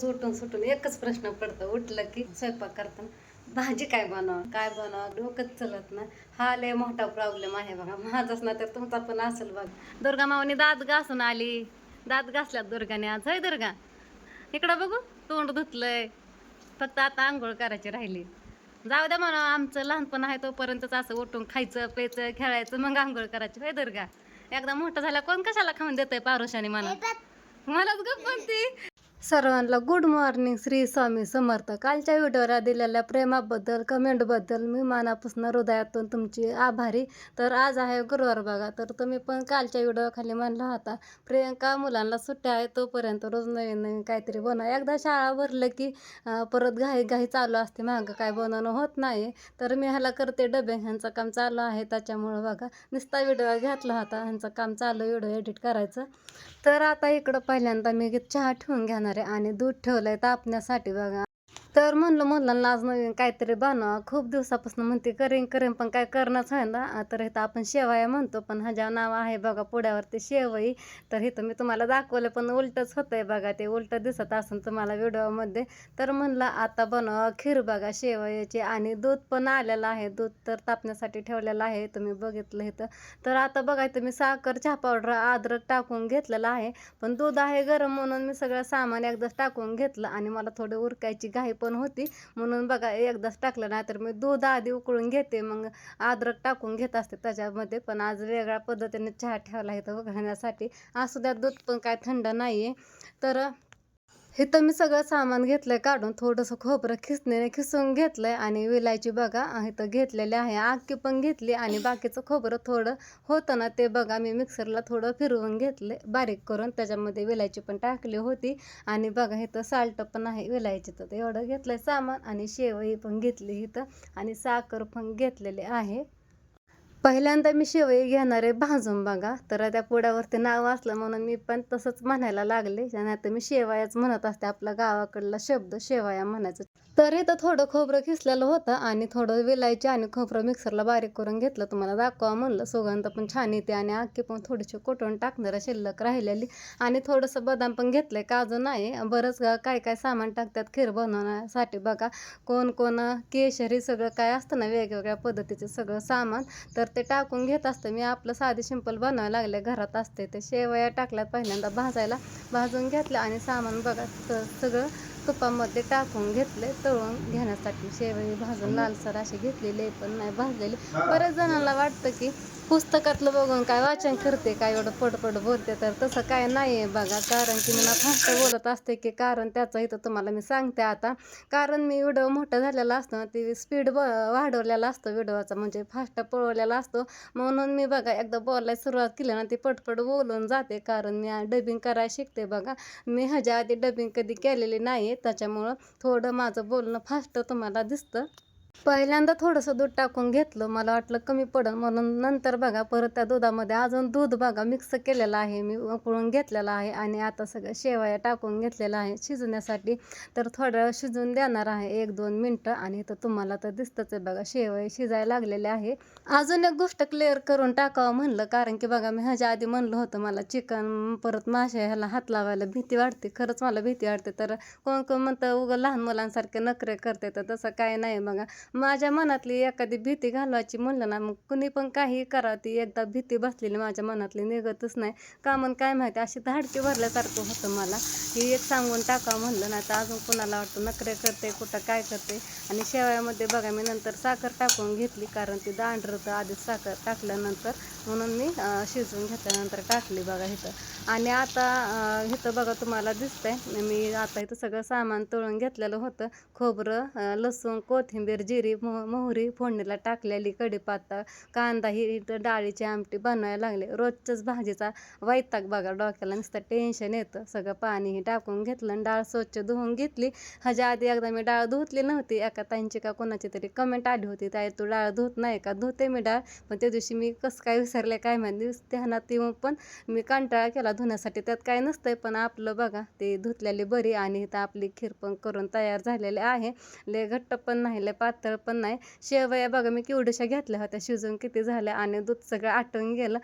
रोज उठून सुटून एकच प्रश्न पडतो उठलं की स्वयंपाक करताना भाजी काय बनव डोकंच चलत ना. हा लय मोठा प्रॉब्लेम आहे बघा माझाच ना तर तुमचा पण असेल बघा. दुर्गा मावनी दात घासून आली. दात घासल्यात दुर्गाने आज. होय दुर्गा, इकडं बघू. तोंड धुतलंय, फक्त आता आंघोळ करायची राहिली. जाऊ द्या म्हणा, आमचं लहानपण आहे तोपर्यंतच असं उठून खायचं प्यायचं खेळायचं मग आंघोळ करायची. होय दुर्गा, एकदा मोठं झालं कोण कशाला खाऊन देतंय पारुशाने म्हणा. मलाच गप्प म्हणते. सर्वांना गुड मॉर्निंग. श्री स्वामी समर्थ. कालच्या व्हिडिओला दिलेल्या प्रेमाबद्दल कमेंटबद्दल मी मनापासून हृदयातून तुमची आभारी. तर आज आहे गुरुवार बघा, तर तुम्ही पण कालच्या व्हिडिओ खाली म्हणला होता प्रियंका मुलांना सुट्ट्या आहे तोपर्यंत रोज नवीन नवीन काहीतरी बनवा. एकदा शाळा भरलं की परत घाई चालू असते, मागं काय बनवणं होत नाही. तर मी ह्याला करते डबे, ह्यांचं काम चालू आहे त्याच्यामुळं बघा नुसता व्हिडिओ घेतला होता, ह्यांचं काम चालू व्हिडिओ एडिट करायचं. तर आता इकडं पहिल्यांदा मी चहा ठेवून घेणार आहे आणि दूध ठेवलंय तापण्यासाठी बघा. तर म्हणलं आज नवीन काहीतरी बनवा. खूप दिवसापासून म्हणते करेन पण काय करणंच आहे ना. तर इथं आपण शेवया म्हणतो पण ह्याच्या नाव आहे बघा पुढ्यावरती शेवई. तर इथं मी तुम्हाला दाखवलं पण उलटच होतंय बघा, ते उलटं दिसत असेल तुम्हाला व्हिडिओमध्ये. तर म्हणलं आता बनवा खीर बघा शेवयाची. आणि दूध पण आलेलं आहे, दूध तर तापण्यासाठी ठेवलेलं आहे तुम्ही बघितलं इथं. तर आता बघा इथं मी साखर, चहा पावडर, अद्रक टाकून घेतलेलं आहे. पण दूध आहे गरम म्हणून मी सगळं सामान एकदाच टाकून घेतलं आणि मला थोडी उरकायची घाई पण होती म्हणून बघा एकदाच टाकलं. नाही तर मी दूध आधी उकळून घेते मग अद्रक टाकून घेत असते त्याच्यामध्ये. पण आज वेगळ्या पद्धतीने चहा ठेवला इथं उकळण्यासाठी. असू द्या, दूध पण काय थंड नाही आहे. तर इथं मी सगळं सामान घेतलंय काढून, थोडंसं खोबरं खिसणीने खिसून घेतलंय आणि विलायची बघा इथं घेतलेली आहे. आखी पण घेतली आणि बाकीचं खोबरं थोडं होतं ना ते बघा मी मिक्सरला थोडं फिरवून घेतले बारीक करून, त्याच्यामध्ये विलायची पण टाकली होती. आणि बघा इथं साल्ट पण आहे विलायची. तर एवढं घेतलंय सामान आणि शेवई पण घेतली इथं आणि साखर पण घेतलेली आहे. पहिल्यांदा मी शेवई घेणार आहे भाजून बघा. तर त्या पुढ्यावरती नाव असलं म्हणून मी पण तसंच म्हणायला लागले, नाही तर मी शेवयाच म्हणत असते, आपला गावाकडला शब्द शेवया म्हणायचं. तर इथं थोडं खोबरं खिसलेलं होतं आणि थोडं विलायची आणि खोबरं मिक्सरला बारीक करून घेतलं, तुम्हाला दाखवा म्हणलं. सुगंध पण छान येते आणि आखी पण थोडीशी कुटून टाकणार शिल्लक राहिलेली. आणि थोडंसं बदाम पण घेतलंय, काजू नाही. बरंच काय काय सामान टाकतात खीर बनवण्यासाठी बघा. कोण केशरी सगळं काय असतं ना वेगवेगळ्या पद्धतीचे सगळं सामान, तर ते टाकून घेत असते. मी आपलं साधी सिंपल बनवायला लागले, घरात असते ते. शेवया टाकल्यात पहिल्यांदा भाजून घेतलं आणि सामान बघा सगळं तुपामध्ये टाकून घेतले तळून घेण्यासाठी. शेवई भाजून लालसर अशी घेतलेली पण नाही भाजलेली. बऱ्याच जणांना वाटतं की पुस्तकातलं बघून काय वाचन करते, काय एवढं पडपड बोलते, तर तसं काय नाही आहे बघा. कारण की मी फास्ट बोलत असते की कारण त्याचं इथं तुम्हाला मी सांगते आता. कारण मी व्हिडिओ मोठा झालेला असतो ना, ती स्पीड वाढवलेला असतो व्हिडिओचा, म्हणजे फास्ट पळवलेला असतो. म्हणून मी बघा एकदा बोलायला सुरुवात केली ना ती पटपट बोलून जाते. कारण मी डबिंग करायला शिकते बघा. मी ह्याच्या आधी डबिंग कधी केलेली नाही, त्याच्यामुळं थोडं माझं बोलणं फास्ट तुम्हाला दिसतं. पहिल्यांदा थोडंसं दूध टाकून घेतलं, मला वाटलं कमी पडेल म्हणून. नंतर बघा परत त्या दुधामध्ये अजून दूध बघा मिक्स केलेलं आहे, मी उकळून घेतलेलं आहे. आणि आता सगळं शेवया टाकून घेतलेलं आहे शिजण्यासाठी. तर थोडं शिजून देणार आहे 1-2 मिनटं. आणि इथं तुम्हाला तर दिसतंच आहे बघा शेवया शिजायला लागलेले आहे. अजून एक गोष्ट क्लिअर करून टाकावं म्हणलं, कारण की बघा मी ह्याच्या आधी म्हणलं होतं मला चिकन परत मासे ह्याला हात लावायला भीती वाटते. खरंच मला भीती वाटते. तर कोण म्हणतं उगं लहान मुलांसारखे नखरे करते, तर तसं काय नाही बघा. माझ्या मनातली एखादी भीती घालवायची म्हणलं ना, मग कुणी पण काही करा, ती एकदा भीती बसलेली माझ्या मनातली निघतच नाही. का म्हणून काय माहिती अशी धाडकी भरल्यासारखं होतं मला. ही एक सांगून टाकावं म्हणलं, नाही तर अजून कुणाला वाटतं नखरे करते कुठं काय करते. आणि शेवयामध्ये बघा मी नंतर साखर टाकून घेतली, कारण ती दांडरतं आधीच साखर टाकल्यानंतर, म्हणून मी शिजवून घेतल्यानंतर टाकली बघा इथं. आणि आता इथं बघा तुम्हाला दिसतंय मी आता इथं सगळं सामान तळून घेतलेलं होतं. खोबरं, लसूण, कोथिंबीर, जिरी, मोहरी फोडणीला टाकलेली, कढीपत्ता, कांदा, ही इथं डाळीची आमटी बनवायला लागले. रोजचंच भाजीचा वैताग बघा, डोक्याला नुसतं टेन्शन येतं. सगळं पाणीही टाकून घेतलं आणि डाळ स्वच्छ धुवून घेतली. ह्याच्या आधी एकदा मी डाळ धुतली नव्हती, एका ताईंची का कोणाची तरी कमेंट आली होती, ताई तू डाळ धुत नाही का. धुते मी डाळ, पण त्या दिवशी मी कसं काय विसरले काय माहिती, ध्यानात येऊन पण मी कंटाळा केला धुण्यासाठी. त्यात काय नसतंय, पण आपलं बघा ते धुतलेली बरी. आणि इथं आपली खीर पण करून तयार झालेली आहे. लय घट्ट पण नाही लय पातळ पण नाही. शेवया बघा मी केवढ्याशा घेतल्या होत्या, शिजून किती झाल्या आणि दूध सगळं आटून गेलं.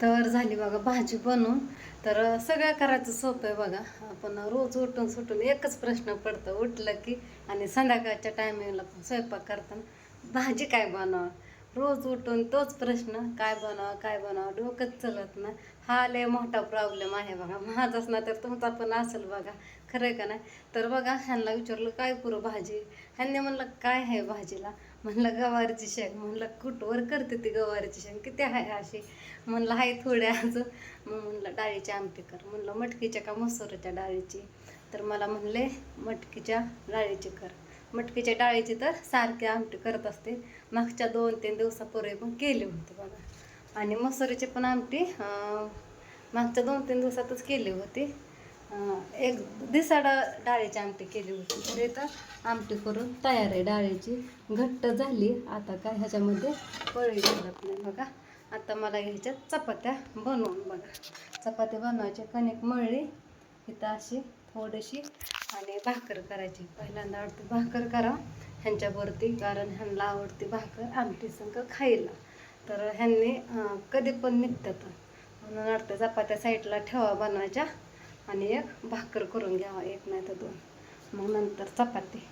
तर झाली बघा भाजी बनवून. तर सगळं करायचं सोपं आहे बघा. आपण रोज उठून सुटून एकच प्रश्न पडतो उठलं की आणि संध्याकाळच्या टायमिंगला स्वयंपाक करताना भाजी काय बनवा. रोज उठून तोच प्रश्न, काय बनावं काय बनावं, डोकंच चलत ना. हा लय मोठा प्रॉब्लेम आहे बघा. माझाच ना तर तुमचा पण असेल बघा. खरं आहे का नाही. तर बघा ह्यांना विचारलं काय करू भाजी. ह्यांनी म्हणलं काय आहे भाजीला. म्हणलं गवारीची शेंग. म्हणलं कुठवर करते ती गवारीची शेंग, किती आहे अशी. म्हणलं हाय थोड्या आज. मग म्हणलं डाळीची आमटी कर. म्हणलं मटकीच्या का मसूरच्या डाळीची. तर मला म्हणले मटकीच्या डाळीची कर. मटकीच्या डाळीची तर सारखी आमटी करत असते. मागच्या 2-3 दिवसापूर्वी पण केली होती बघा. आणि मसुरीची पण आमटी मागच्या 2-3 दिवसातच केली होती. एक दिसाडा डाळीची आमटी केली होती. तर इथं आमटी करून तयार आहे डाळीची. घट्ट झाली. आता काय ह्याच्यामध्ये पळी घालत नाही बघा. आता मला ह्याच्यात चपात्या बनवून बघा. चपाती बनवायची कणिक मळली इथं अशी थोडीशी आणि भाकर करायची. पहिल्यांदा आवडते भाकर करा ह्यांच्यावरती, कारण ह्यांना आवडते भाकर आमटी संग खायला. तर ह्यांनी कधी पण निघतात म्हणून वाटतं चपात्या साईडला ठेवा बनवायच्या आणि एक भाकर करून घ्यावा, एक नाही तर 2. मग नंतर चपाती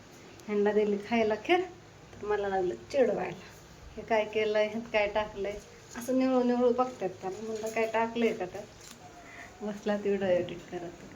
ह्यांना दिली खायला खीर. तर मला लागलं चिडवायला, हे काय केलं आहे, ह्यात काय टाकलं आहे, असं निवळू निवळू बघतात त्याला. म्हणलं काय टाकलं आहे का त्यात. बसला व्हिडिओ एडिट करत.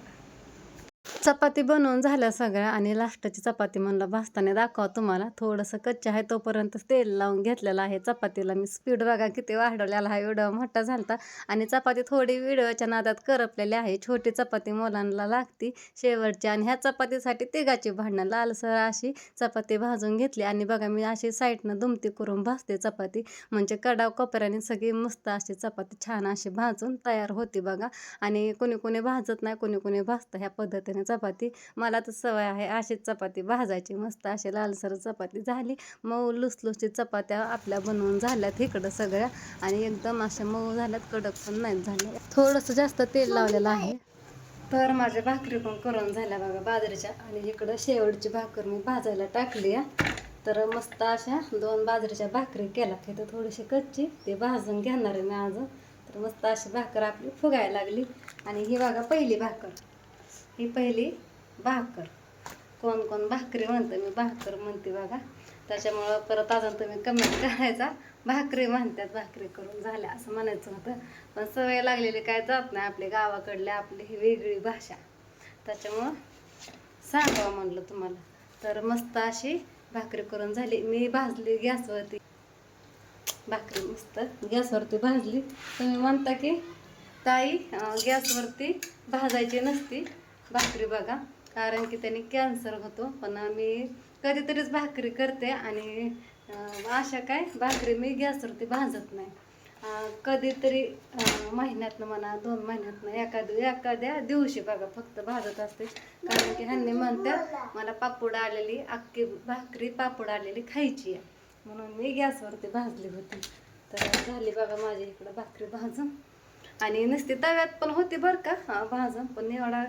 चपाती बनवून झाल्या सगळ्या आणि लास्टची चपाती म्हणलं भाजताना दाखवा तुम्हाला. थोडंसं कच्चे आहे तोपर्यंत तेल लावून घेतलेलं आहे चपातीला. मी स्पीड बघा किती वाढवलेला आहे. व्हिडिओ मोठा झालता आणि चपाती थोडी व्हिडिओच्या नादात करपलेली आहे. छोटी चपाती मुलांना लागती शेवटची आणि ह्या चपातीसाठी तिघाची भांडणं. लालसर अशी चपाती भाजून घेतली आणि बघा मी अशी साईडनं दुमती करून भाजते चपाती, म्हणजे कडा कोपऱ्याने सगळी मस्त अशी चपाती छान अशी भाजून तयार होती बघा. आणि कोणी कोणी भाजत नाही, कोणी कोणी भाजतं ह्या पद्धतीने चपाती. मला तर सवय आहे अशीच चपाती भाजायची. मस्त अशी लालसर चपाती झाली. मऊ लुसलुसीत चपात्या आपल्या बनवून झाल्यात इकडं सगळ्या आणि एकदम अशा मऊ झाल्यात, कडक पण नाहीत झाल्या. थोडंसं जास्त तेल लावलेलं आहे. तर माझ्या भाकरी पण करून झाल्या बघा बाजरीच्या आणि इकडं शेवटची भाकर मी भाजायला टाकली आहे. तर मस्त अशा 2 बाजरीच्या भाकरी केल्या. तिथं थोडीशी कच्ची ते भाजून घेणार आहे मी अजून. तर मस्त अशी भाकर आपली फुगायला लागली. आणि ही बघा पहिली भाकर, ही पहिली भाकर. कोण कोण भाकरी म्हणतं, मी भाकर म्हणते बघा. त्याच्यामुळं परत अजून तुम्ही कमेंट करायचा भाकरी म्हणतात, भाकरी करून झाल्या असं म्हणायचं होतं. पण सवय लागलेली काय जात नाही आपली गावाकडली, आपली ही वेगळी भाषा. त्याच्यामुळं सांगावं म्हणलं तुम्हाला. तर मस्त अशी भाकरी करून झाली. मी भाजली गॅसवरती भाकरी, मस्त गॅसवरती भाजली. तुम्ही म्हणता की ताई गॅसवरती भाजायची नसती भाकरी बघा, कारण की त्याने कॅन्सर होतो. पण मी कधीतरीच भाकरी करते आणि अशा काय भाकरी मी गॅसवरती भाजत नाही. कधीतरी महिन्यातनं म्हणा 2 महिन्यातनं एखाद्या दिवशी बघा फक्त भाजत असते. कारण की ह्यांनी म्हणतात मला पापड आलेली अख्खी भाकरी पापड आलेली खायची आहे, म्हणून मी गॅसवरती भाजली होती. तर झाली बघा माझी इकडं भाकरी भाजून. आणि नुसती तव्यात पण होती बरं का भाजून, पण एवढा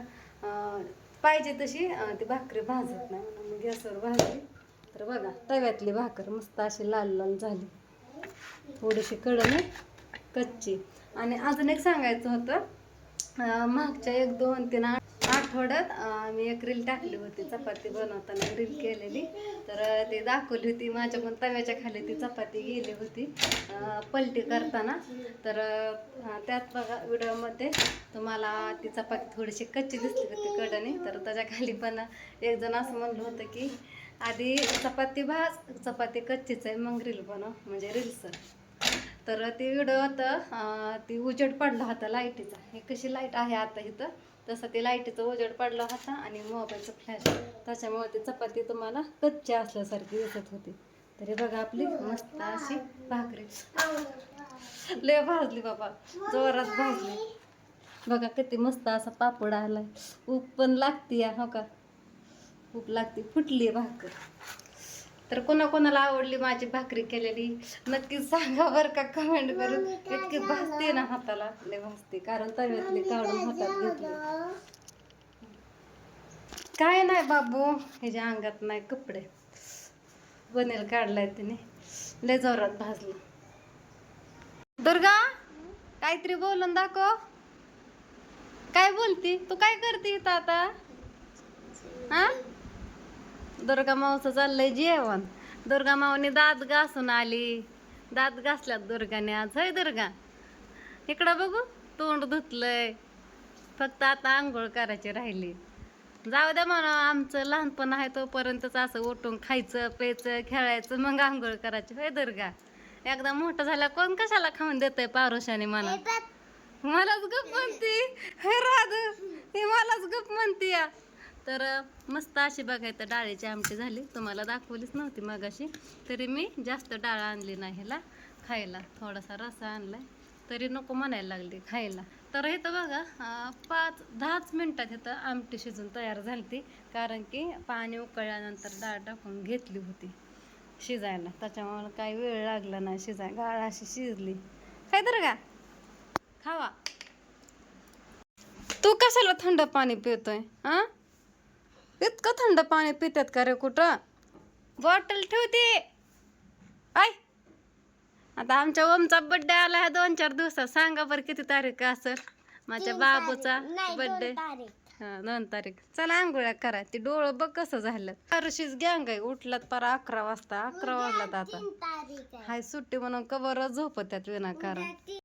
पाहिजे तशी ती भाकरी भाजत नाही म्हणून मी गॅसवर भाजली. तर बघा तव्यातली भाकर मस्त अशी लाल लाल झाली, थोडीशी कडण कच्ची. आणि अजून एक सांगायचं होतं, मागच्या 1-2-3 आठवड्यात मी एक रील टाकली होती चपाती बनवताना, रील केलेली. तर ते दाखवली होती माझ्या पण तव्याच्या खाली ती चपाती गेली होती पलटी करताना. तर त्यात बघा व्हिडिओमध्ये तुम्हाला ती चपाती थोडीशी कच्ची दिसली होती कडणी. तर त्याच्या खाली पण एक जण असं म्हणलं होतं की आधी चपाती भाज, चपाती कच्चीच आहे मग रील बनव, म्हणजे रील्स. तर ते व्हिडिओ होतं ती उजेड पडला होता लाईटीचा. हे कशी लाईट आहे आता इथं, तसं ते लाईटीचा उजेड पडला होता आणि मोबाईलचं फ्लॅश, त्याच्यामुळे ती चपाती तुम्हाला कच्ची असल्यासारखी दिसत होती. तरी बघा आपली मस्त अशी भाकरी लय भाजली बाबा, जोरात भाजली बघा. किती मस्त असा पापड आलाय. ऊप पण लागती हो का, ऊप लागती. फुटली भाकर. तर कोणाकोणाला आवडली माझी भाकरी केलेली नक्कीच सांगा बरं का कमेंट करून. इतकी भाजते ना हाताला, लय भाजते, कारण तव्यातली काढून हातात घेतली. काय नाही बाबू, ह्याच्या अंगात नाही कपडे, बनेल काढलाय तिने, लय जोरात भाजलं. दुर्गा काहीतरी बोलून दाखव. काय बोलती तू? काय करते इथं आता? हा, दुर्गा मावचं चाललंय जेवण. दुर्गा मावनी दात घासून आली. दात घासल्यात दुर्गाने आज. होय दुर्गा, इकडं बघू. तोंड धुतलंय, फक्त आता आंघोळ करायची राहिली. जाऊ द्या म्हणा, आमचं लहानपण आहे तोपर्यंतच असं उठून खायचं प्यायचं खेळायचं मग आंघोळ करायची. होय दुर्गा, एकदा मोठं झाल्या कोण कशाला खाऊन देतंय पारोशाने म्हणा. मलाच गप म्हणती हे राधू, हे मलाच गप म्हणती या. तर मस्त अशी बघायचं डाळीची आमटी झाली. तुम्हाला दाखवलीच नव्हती मगाशी, तरी मी जास्त डाळ आणली नाही ह्याला खायला. थोडासा रसा आणलाय तरी नको म्हणायला लागली खायला. तर इथं बघा 5-10 मिनिटात इथं आमटी शिजून तयार झाली, कारण की पाणी उकळल्यानंतर डाळ टाकून घेतली होती शिजायला, त्याच्यामुळे काही वेळ लागला नाही शिजाय. डाळ अशी शिजली. काय तर का खावा. तू कशाला थंड पाणी पितोय? हा, इतकं थंड पाणी पितात का रे कुठं? बॉटल ठेवते. आय, आता आमच्या ओमचा बर्थडे आला आहे 2-4 दिवसात. सांगा बरं किती तारीख असेल माझ्या बाबूचा बर्थडे? हा, 2 तारीख. चला आंघोळ्या करा. ती डोळं बघ कसं झालं. हरशीच गँग आहे. उठलात पर 11 वाजता. 11 वाजलात आता. हाय सुट्टी म्हणून कवर झोपत्यात विनाकारण.